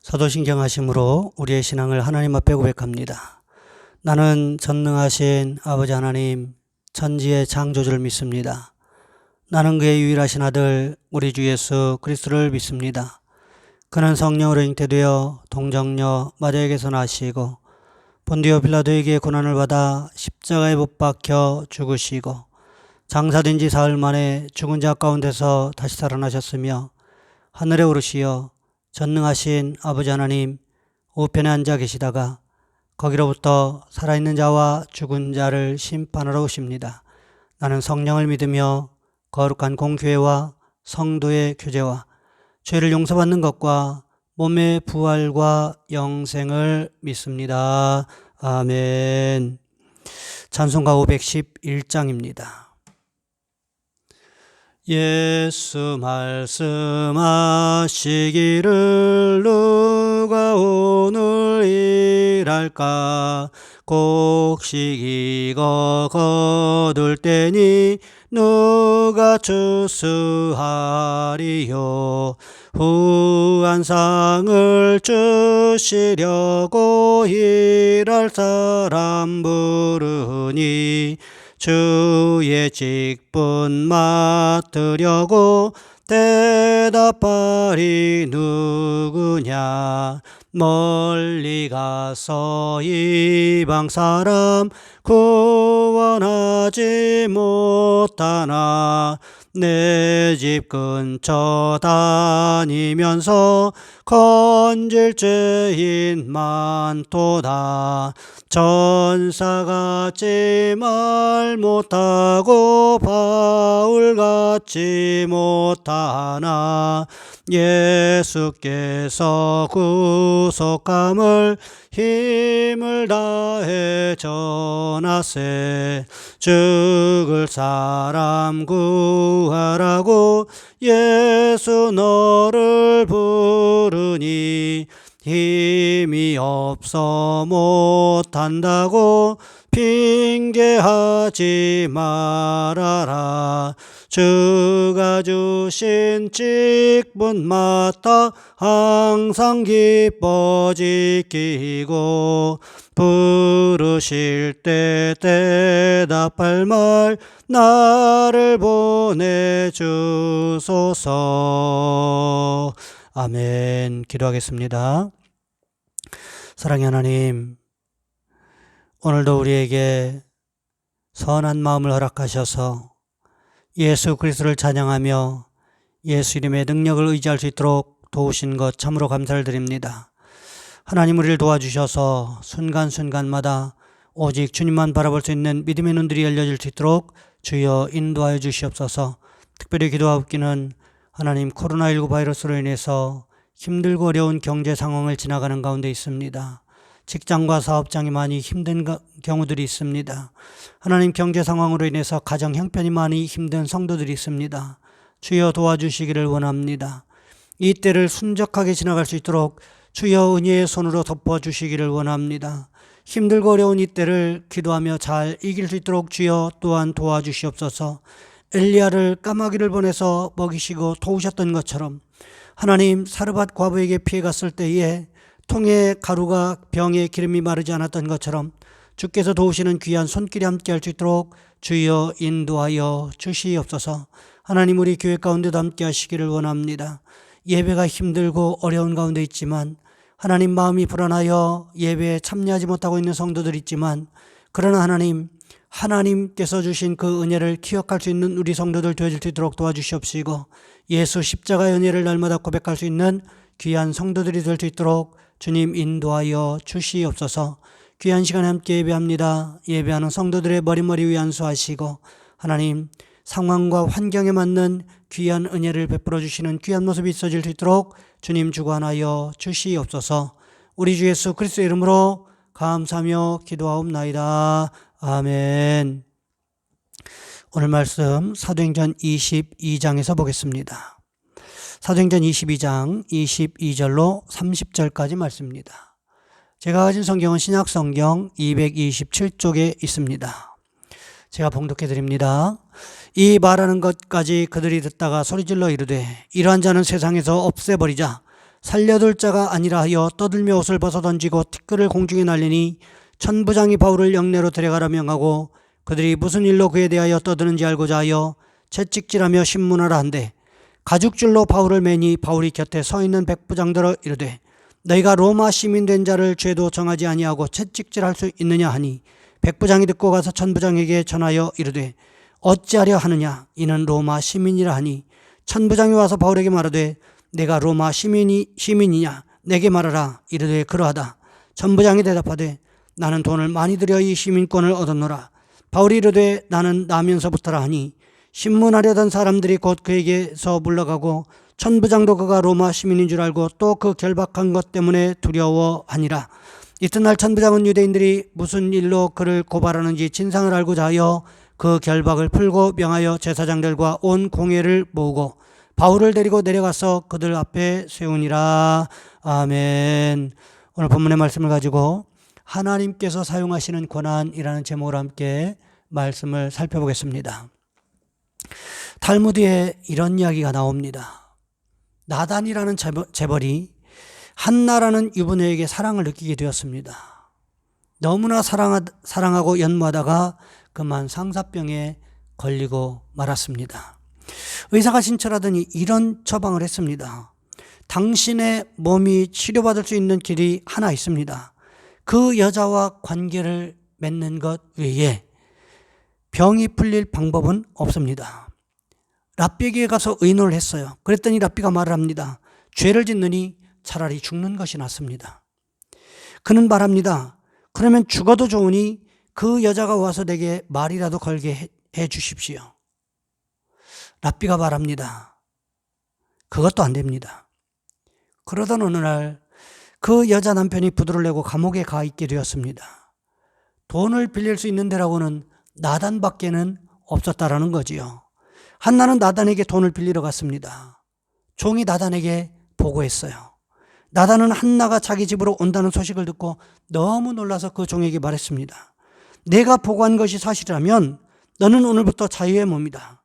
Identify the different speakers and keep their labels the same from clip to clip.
Speaker 1: 사도신경하심으로 우리의 신앙을 하나님 앞에 고백합니다. 나는 전능하신 아버지 하나님 천지의 창조주를 믿습니다. 나는 그의 유일하신 아들 우리 주 예수 그리스도를 믿습니다. 그는 성령으로 잉태되어 동정녀 마리아에게서 나시고 본디오 빌라도에게 고난을 받아 십자가에 못 박혀 죽으시고 장사된 지 사흘 만에 죽은 자 가운데서 다시 살아나셨으며 하늘에 오르시어 전능하신 아버지 하나님 우편에 앉아 계시다가 거기로부터 살아있는 자와 죽은 자를 심판하러 오십니다. 나는 성령을 믿으며 거룩한 공교회와 성도의 교제와 죄를 용서받는 것과 몸의 부활과 영생을 믿습니다. 아멘. 찬송가 511장입니다. 예수 말씀하시기를 누가 오늘 일할까 곡식이거 거둘 때니 누가 추수하리요 후한상을 주시려고 일할 사람 부르니 주의 직분 맡으려고 대답하리 누구냐 멀리 가서 이방 사람 구원하지 못하나 내 집 근처 다니면서 건질 죄인 많도다 전사같이 말 못하고 바울같이 못하나 예수께서 구속함을 힘을 다해 전하세 죽을 사람 구하라고 예수 너를 부르니 힘이 없어 못한다고 핑계하지 말아라 주가 주신 직분 맡아 항상 기뻐 지키고 부르실 때 대답할 말 나를 보내주소서. 아멘. 기도하겠습니다. 사랑의 하나님, 오늘도 우리에게 선한 마음을 허락하셔서 예수 그리스도를 찬양하며 예수 이름의 능력을 의지할 수 있도록 도우신 것 참으로 감사를 드립니다. 하나님 우리를 도와주셔서 순간순간마다 오직 주님만 바라볼 수 있는 믿음의 눈들이 열려질 수 있도록 주여 인도하여 주시옵소서. 특별히 기도하옵기는 하나님 코로나19 바이러스로 인해서 힘들고 어려운 경제 상황을 지나가는 가운데 있습니다. 직장과 사업장이 많이 힘든 경우들이 있습니다. 하나님 경제 상황으로 인해서 가정 형편이 많이 힘든 성도들이 있습니다. 주여 도와주시기를 원합니다. 이 때를 순적하게 지나갈 수 있도록 주여 은혜의 손으로 덮어주시기를 원합니다. 힘들고 어려운 이 때를 기도하며 잘 이길 수 있도록 주여 또한 도와주시옵소서. 엘리야를 까마귀를 보내서 먹이시고 도우셨던 것처럼 하나님 사르밧 과부에게 피해갔을 때에 통에 가루가 병에 기름이 마르지 않았던 것처럼 주께서 도우시는 귀한 손길이 함께할 수 있도록 주여 인도하여 주시옵소서. 하나님 우리 교회 가운데도 함께 하시기를 원합니다. 예배가 힘들고 어려운 가운데 있지만 하나님 마음이 불안하여 예배에 참여하지 못하고 있는 성도들 있지만 그러나 하나님께서 주신 그 은혜를 기억할 수 있는 우리 성도들 되어질 수 있도록 도와주시옵시고 예수 십자가의 은혜를 날마다 고백할 수 있는 귀한 성도들이 될 수 있도록 주님 인도하여 주시옵소서. 귀한 시간에 함께 예배합니다. 예배하는 성도들의 머리머리 위 안수하시고 하나님 상황과 환경에 맞는 귀한 은혜를 베풀어 주시는 귀한 모습이 있어질 수 있도록 주님 주관하여 주시옵소서. 우리 주 예수 그리스도의 이름으로 감사하며 기도하옵나이다. 아멘. 오늘 말씀 사도행전 22장에서 보겠습니다. 사도행전 22장 22절로 30절까지 말씀입니다. 제가 가진 성경은 신약성경 227쪽에 있습니다. 제가 봉독해 드립니다. 이 말하는 것까지 그들이 듣다가 소리질러 이르되 이러한 자는 세상에서 없애버리자. 살려둘 자가 아니라 하여 떠들며 옷을 벗어던지고 티끌을 공중에 날리니 천부장이 바울을 영내로 데려가라 명하고 그들이 무슨 일로 그에 대하여 떠드는지 알고자 하여 채찍질하며 신문하라 한대 가죽줄로 바울을 매니 바울이 곁에 서 있는 백부장들어 이르되 너희가 로마 시민 된 자를 죄도 정하지 아니하고 채찍질할 수 있느냐 하니 백부장이 듣고 가서 천부장에게 전하여 이르되 어찌하려 하느냐 이는 로마 시민이라 하니 천부장이 와서 바울에게 말하되 내가 로마 시민이냐 내게 말하라 이르되 그러하다. 천부장이 대답하되 나는 돈을 많이 들여 이 시민권을 얻었노라. 바울이 이르되 나는 나면서부터라 하니 신문하려던 사람들이 곧 그에게서 물러가고 천부장도 그가 로마 시민인 줄 알고 또 그 결박한 것 때문에 두려워하니라. 이튿날 천부장은 유대인들이 무슨 일로 그를 고발하는지 진상을 알고자 하여 그 결박을 풀고 명하여 제사장들과 온 공회를 모으고 바울을 데리고 내려가서 그들 앞에 세우니라. 아멘. 오늘 본문의 말씀을 가지고 하나님께서 사용하시는 고난이라는 제목으로 함께 말씀을 살펴보겠습니다. 탈무드에 이런 이야기가 나옵니다. 나단이라는 재벌이 한나라는 유부녀에게 사랑을 느끼게 되었습니다. 너무나 사랑하고 연모하다가 그만 상사병에 걸리고 말았습니다. 의사가 신철하더니 이런 처방을 했습니다. 당신의 몸이 치료받을 수 있는 길이 하나 있습니다. 그 여자와 관계를 맺는 것 외에 병이 풀릴 방법은 없습니다. 랍비에게 가서 의논을 했어요. 그랬더니 랍비가 말을 합니다. 죄를 짓느니 차라리 죽는 것이 낫습니다. 그는 말합니다. 그러면 죽어도 좋으니 그 여자가 와서 내게 말이라도 걸게 해 주십시오. 랍비가 말합니다. 그것도 안 됩니다. 그러던 어느 날 그 여자 남편이 부두를 내고 감옥에 가 있게 되었습니다. 돈을 빌릴 수 있는 데라고는 나단밖에는 없었다라는 거지요. 한나는 나단에게 돈을 빌리러 갔습니다. 종이 나단에게 보고했어요. 나단은 한나가 자기 집으로 온다는 소식을 듣고 너무 놀라서 그 종에게 말했습니다. 내가 보고한 것이 사실이라면 너는 오늘부터 자유의 몸이다.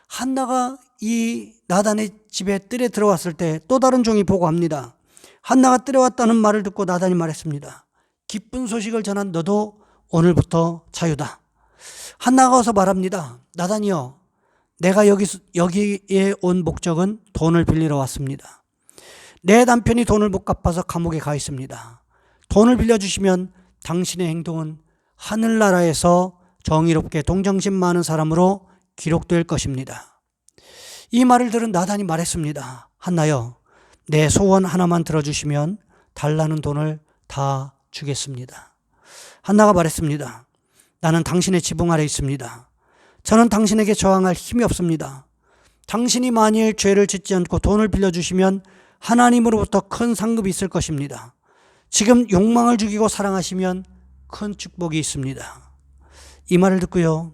Speaker 1: 한나가 이 나단의 집에 뜰에 들어왔을 때 또 다른 종이 보고합니다. 한나가 뜰에 왔다는 말을 듣고 나단이 말했습니다. 기쁜 소식을 전한 너도 오늘부터 자유다. 한나가 와서 말합니다. 나단이여, 내가 여기에 온 목적은 돈을 빌리러 왔습니다. 내 남편이 돈을 못 갚아서 감옥에 가 있습니다. 돈을 빌려주시면 당신의 행동은 하늘나라에서 정의롭게 동정심 많은 사람으로 기록될 것입니다. 이 말을 들은 나단이 말했습니다. 한나여, 내 소원 하나만 들어주시면 달라는 돈을 다 주겠습니다. 한나가 말했습니다. 나는 당신의 지붕 아래 있습니다. 저는 당신에게 저항할 힘이 없습니다. 당신이 만일 죄를 짓지 않고 돈을 빌려주시면 하나님으로부터 큰 상급이 있을 것입니다. 지금 욕망을 죽이고 사랑하시면 큰 축복이 있습니다. 이 말을 듣고요,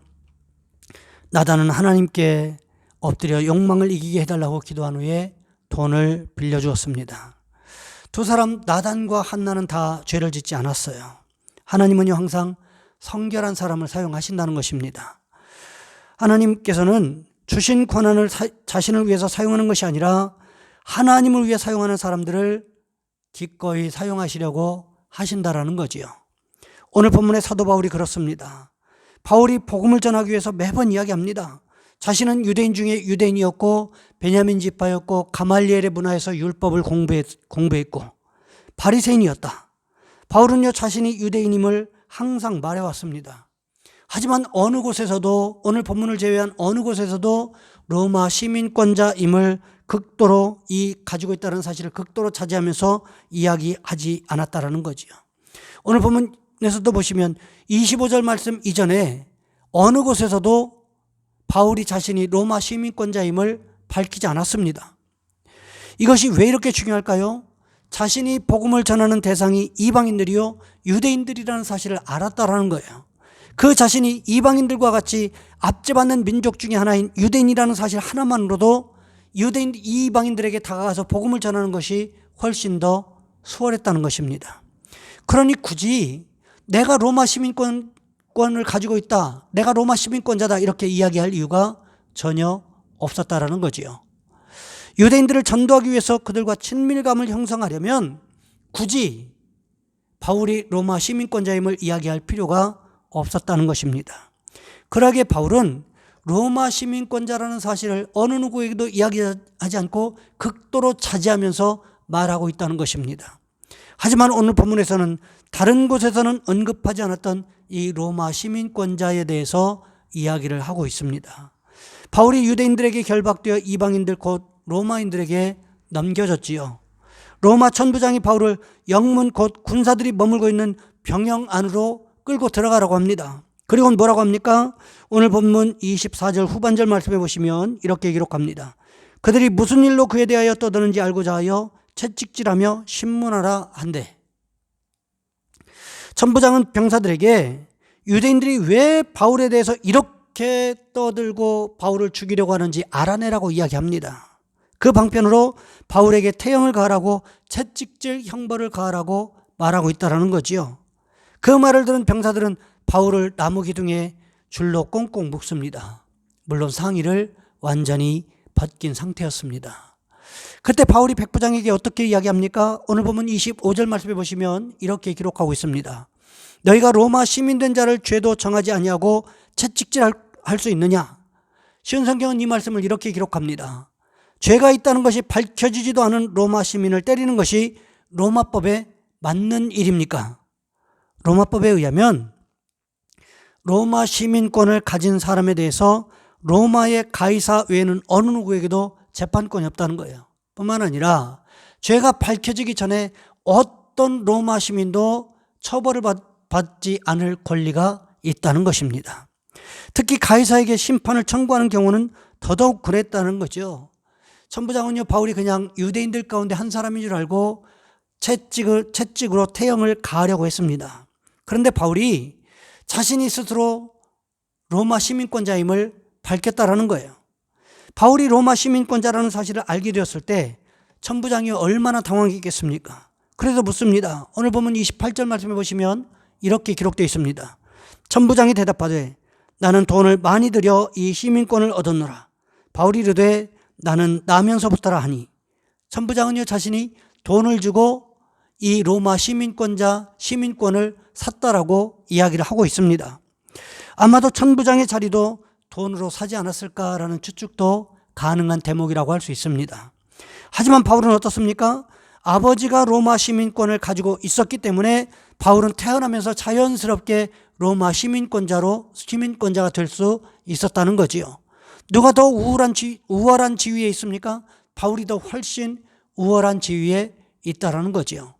Speaker 1: 나단은 하나님께 엎드려 욕망을 이기게 해달라고 기도한 후에 돈을 빌려주었습니다. 두 사람 나단과 한나는 다 죄를 짓지 않았어요. 하나님은요 항상 성결한 사람을 사용하신다는 것입니다. 하나님께서는 주신 권한을 자신을 위해서 사용하는 것이 아니라 하나님을 위해 사용하는 사람들을 기꺼이 사용하시려고 하신다라는 거지요. 오늘 본문의 사도 바울이 그렇습니다. 바울이 복음을 전하기 위해서 매번 이야기합니다. 자신은 유대인 중에 유대인이었고 베냐민 지파였고 가말리엘의 문화에서 율법을 공부했고 바리새인이었다. 바울은요 자신이 유대인임을 항상 말해왔습니다. 하지만 어느 곳에서도, 오늘 본문을 제외한 어느 곳에서도 로마 시민권자임을 극도로 가지고 있다는 사실을 극도로 차지하면서 이야기하지 않았다라는 거지요. 오늘 본문에서도 보시면 25절 말씀 이전에 어느 곳에서도 바울이 자신이 로마 시민권자임을 밝히지 않았습니다. 이것이 왜 이렇게 중요할까요? 자신이 복음을 전하는 대상이 이방인들이요 유대인들이라는 사실을 알았다라는 거예요. 그 자신이 이방인들과 같이 압제받는 민족 중에 하나인 유대인이라는 사실 하나만으로도 이방인들에게 다가가서 복음을 전하는 것이 훨씬 더 수월했다는 것입니다. 그러니 굳이 내가 로마 시민권을 가지고 있다, 내가 로마 시민권자다 이렇게 이야기할 이유가 전혀 없었다라는 거지요. 유대인들을 전도하기 위해서 그들과 친밀감을 형성하려면 굳이 바울이 로마 시민권자임을 이야기할 필요가 없었다는 것입니다. 그러기에 바울은 로마 시민권자라는 사실을 어느 누구에게도 이야기하지 않고 극도로 자제하면서 말하고 있다는 것입니다. 하지만 오늘 본문에서는 다른 곳에서는 언급하지 않았던 이 로마 시민권자에 대해서 이야기를 하고 있습니다. 바울이 유대인들에게 결박되어 이방인들 곧 로마인들에게 넘겨졌지요. 로마 천부장이 바울을 영문 곧 군사들이 머물고 있는 병영 안으로 끌고 들어가라고 합니다. 그리고 뭐라고 합니까? 오늘 본문 24절 후반절 말씀해 보시면 이렇게 기록합니다. 그들이 무슨 일로 그에 대하여 떠드는지 알고자 하여 채찍질하며 신문하라 한대. 천부장은 병사들에게 유대인들이 왜 바울에 대해서 이렇게 떠들고 바울을 죽이려고 하는지 알아내라고 이야기합니다. 그 방편으로 바울에게 태형을 가하라고 채찍질 형벌을 가하라고 말하고 있다는 거지요. 그 말을 들은 병사들은 바울을 나무 기둥에 줄로 꽁꽁 묶습니다. 물론 상의를 완전히 벗긴 상태였습니다. 그때 바울이 백부장에게 어떻게 이야기합니까? 오늘 보면 25절 말씀해 보시면 이렇게 기록하고 있습니다. 너희가 로마 시민된 자를 죄도 정하지 아니하고 채찍질할 수 있느냐? 쉬운 성경은 이 말씀을 이렇게 기록합니다. 죄가 있다는 것이 밝혀지지도 않은 로마 시민을 때리는 것이 로마법에 맞는 일입니까? 로마법에 의하면 로마 시민권을 가진 사람에 대해서 로마의 가이사 외에는 어느 누구에게도 재판권이 없다는 거예요. 뿐만 아니라 죄가 밝혀지기 전에 어떤 로마 시민도 처벌을 받지 않을 권리가 있다는 것입니다. 특히 가이사에게 심판을 청구하는 경우는 더더욱 그랬다는 거죠. 천부장은요, 바울이 그냥 유대인들 가운데 한 사람인 줄 알고 채찍으로 태형을 가하려고 했습니다. 그런데 바울이 자신이 스스로 로마 시민권자임을 밝혔다라는 거예요. 바울이 로마 시민권자라는 사실을 알게 되었을 때 천부장이 얼마나 당황했겠습니까? 그래서 묻습니다. 오늘 보면 28절 말씀해 보시면 이렇게 기록되어 있습니다. 천부장이 대답하되 나는 돈을 많이 들여 이 시민권을 얻었노라. 바울이 이르되 나는 나면서부터라 하니. 천부장은요, 자신이 돈을 주고 이 로마 시민권을 샀다라고 이야기를 하고 있습니다. 아마도 천부장의 자리도 돈으로 사지 않았을까라는 추측도 가능한 대목이라고 할 수 있습니다. 하지만 바울은 어떻습니까? 아버지가 로마 시민권을 가지고 있었기 때문에 바울은 태어나면서 자연스럽게 로마 시민권자가 될 수 있었다는 거지요. 누가 더 우월한 지위에 있습니까? 바울이 더 훨씬 우월한 지위에 있다라는 거지요.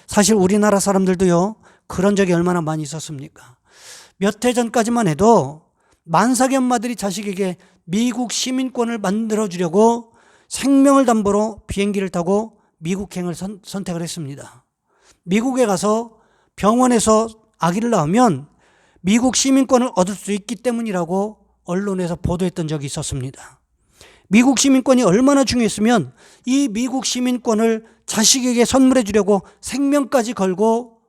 Speaker 1: 사실 우리나라 사람들도요, 그런 적이 얼마나 많이 있었습니까? 몇 해 전까지만 해도 만삭의 엄마들이 자식에게 미국 시민권을 만들어주려고 생명을 담보로 비행기를 타고 미국행을 선택을 했습니다. 미국에 가서 병원에서 아기를 낳으면 미국 시민권을 얻을 수 있기 때문이라고 언론에서 보도했던 적이 있었습니다. 미국 시민권이 얼마나 중요했으면 이 미국 시민권을 자식에게 선물해 주려고 생명까지 걸고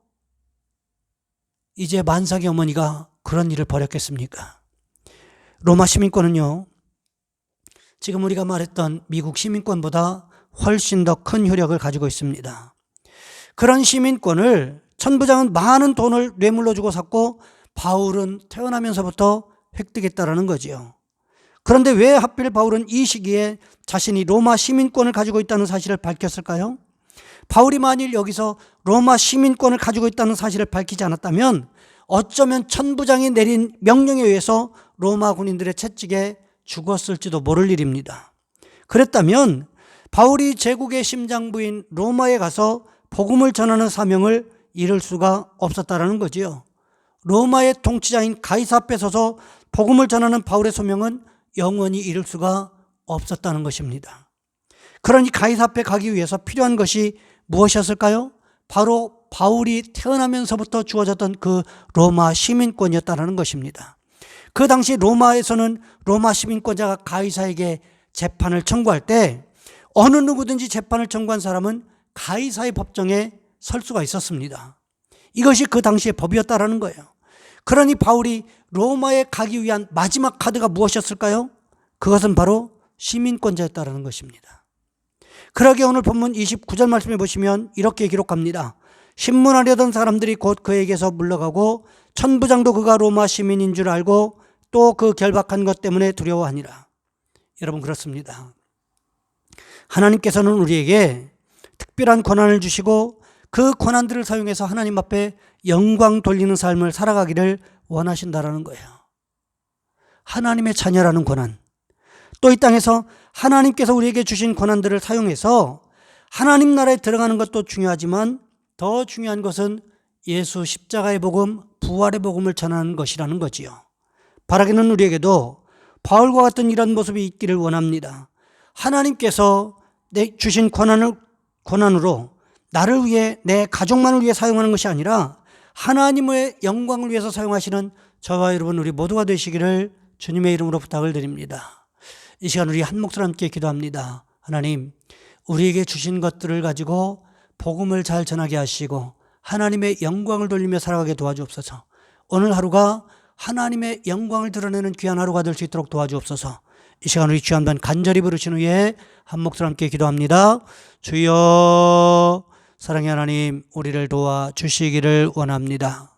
Speaker 1: 이제 만삭의 어머니가 그런 일을 벌였겠습니까? 로마 시민권은요, 지금 우리가 말했던 미국 시민권보다 훨씬 더 큰 효력을 가지고 있습니다. 그런 시민권을 천부장은 많은 돈을 뇌물로 주고 샀고 바울은 태어나면서부터 획득했다라는 거지요. 그런데 왜 하필 바울은 이 시기에 자신이 로마 시민권을 가지고 있다는 사실을 밝혔을까요? 바울이 만일 여기서 로마 시민권을 가지고 있다는 사실을 밝히지 않았다면 어쩌면 천부장이 내린 명령에 의해서 로마 군인들의 채찍에 죽었을지도 모를 일입니다. 그랬다면 바울이 제국의 심장부인 로마에 가서 복음을 전하는 사명을 이룰 수가 없었다라는 거지요. 로마의 통치자인 가이사 앞에 서서 복음을 전하는 바울의 소명은 영원히 이룰 수가 없었다는 것입니다. 그러니 가이사 앞에 가기 위해서 필요한 것이 무엇이었을까요? 바로 바울이 태어나면서부터 주어졌던 그 로마 시민권이었다는 것입니다. 그 당시 로마에서는 로마 시민권자가 가이사에게 재판을 청구할 때 어느 누구든지 재판을 청구한 사람은 가이사의 법정에 설 수가 있었습니다. 이것이 그 당시의 법이었다라는 거예요. 그러니 바울이 로마에 가기 위한 마지막 카드가 무엇이었을까요? 그것은 바로 시민권자였다라는 것입니다. 그러기에 오늘 본문 29절 말씀해 보시면 이렇게 기록합니다. 신문하려던 사람들이 곧 그에게서 물러가고 천부장도 그가 로마 시민인 줄 알고 또 그 결박한 것 때문에 두려워하니라. 여러분, 그렇습니다. 하나님께서는 우리에게 특별한 권한을 주시고 그 권한들을 사용해서 하나님 앞에 영광 돌리는 삶을 살아가기를 원하신다라는 거예요. 하나님의 자녀라는 권한, 또 이 땅에서 하나님께서 우리에게 주신 권한들을 사용해서 하나님 나라에 들어가는 것도 중요하지만 더 중요한 것은 예수 십자가의 복음, 부활의 복음을 전하는 것이라는 거지요. 바라기는 우리에게도 바울과 같은 이런 모습이 있기를 원합니다. 하나님께서 주신 권한으로 나를 위해, 내 가족만을 위해 사용하는 것이 아니라 하나님의 영광을 위해서 사용하시는 저와 여러분, 우리 모두가 되시기를 주님의 이름으로 부탁을 드립니다. 이 시간 우리 한 목소리 함께 기도합니다. 하나님, 우리에게 주신 것들을 가지고 복음을 잘 전하게 하시고 하나님의 영광을 돌리며 살아가게 도와주옵소서. 오늘 하루가 하나님의 영광을 드러내는 귀한 하루가 될 수 있도록 도와주옵소서. 이 시간 우리 주여 한번 간절히 부르신 후에 한 목소리 함께 기도합니다. 주여, 사랑의 하나님, 우리를 도와주시기를 원합니다.